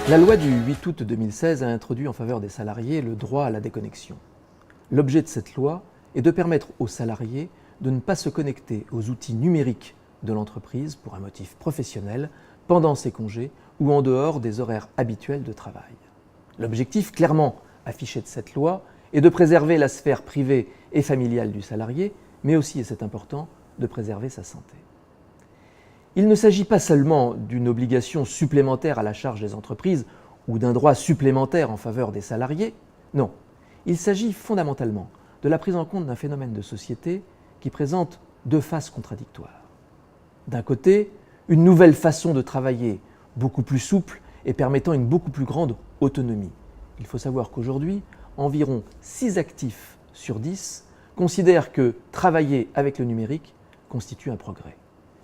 La loi du 8 août 2016 a introduit en faveur des salariés le droit à la déconnexion. L'objet de cette loi est de permettre aux salariés de ne pas se connecter aux outils numériques de l'entreprise pour un motif professionnel pendant ses congés ou en dehors des horaires habituels de travail. L'objectif clairement affiché de cette loi est de préserver la sphère privée et familiale du salarié, mais aussi, et c'est important, de préserver sa santé. Il ne s'agit pas seulement d'une obligation supplémentaire à la charge des entreprises ou d'un droit supplémentaire en faveur des salariés, non, il s'agit fondamentalement de la prise en compte d'un phénomène de société qui présente deux faces contradictoires. D'un côté, une nouvelle façon de travailler, beaucoup plus souple et permettant une beaucoup plus grande autonomie. Il faut savoir qu'aujourd'hui, environ 6 actifs sur 10 considèrent que travailler avec le numérique constitue un progrès.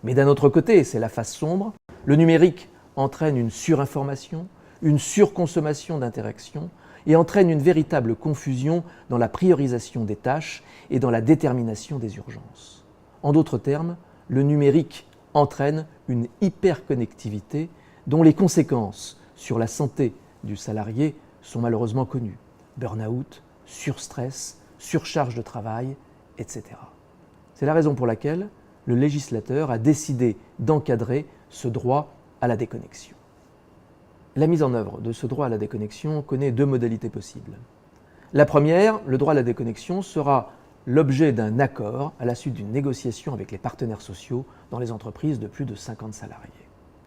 Mais d'un autre côté, c'est la face sombre, le numérique entraîne une surinformation, une surconsommation d'interactions et entraîne une véritable confusion dans la priorisation des tâches et dans la détermination des urgences. En d'autres termes, le numérique entraîne une hyperconnectivité dont les conséquences sur la santé du salarié sont malheureusement connues. Burn-out, surstress, surcharge de travail, etc. C'est la raison pour laquelle le législateur a décidé d'encadrer ce droit à la déconnexion. La mise en œuvre de ce droit à la déconnexion connaît deux modalités possibles. La première, le droit à la déconnexion, sera l'objet d'un accord à la suite d'une négociation avec les partenaires sociaux dans les entreprises de plus de 50 salariés.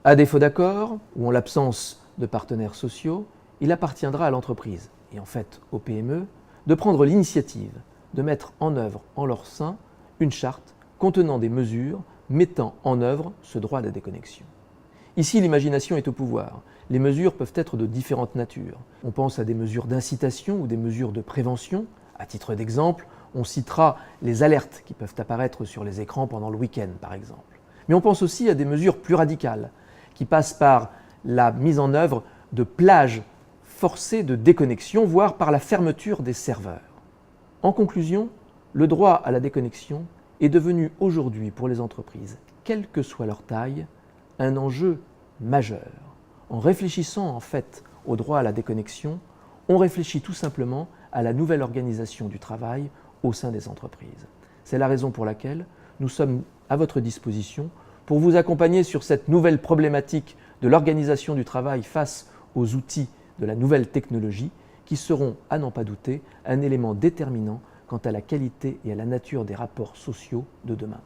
À défaut d'accord, ou en l'absence de partenaires sociaux, il appartiendra à l'entreprise, et en fait aux PME, de prendre l'initiative de mettre en œuvre en leur sein une charte contenant des mesures mettant en œuvre ce droit à la déconnexion. Ici, l'imagination est au pouvoir. Les mesures peuvent être de différentes natures. On pense à des mesures d'incitation ou des mesures de prévention. À titre d'exemple, on citera les alertes qui peuvent apparaître sur les écrans pendant le week-end, par exemple. Mais on pense aussi à des mesures plus radicales, qui passent par la mise en œuvre de plages forcées de déconnexion, voire par la fermeture des serveurs. En conclusion, le droit à la déconnexion est devenu aujourd'hui pour les entreprises, quelle que soit leur taille, un enjeu majeur. En réfléchissant en fait au droit à la déconnexion, on réfléchit tout simplement à la nouvelle organisation du travail au sein des entreprises. C'est la raison pour laquelle nous sommes à votre disposition pour vous accompagner sur cette nouvelle problématique de l'organisation du travail face aux outils de la nouvelle technologie qui seront, à n'en pas douter, un élément déterminant quant à la qualité et à la nature des rapports sociaux de demain.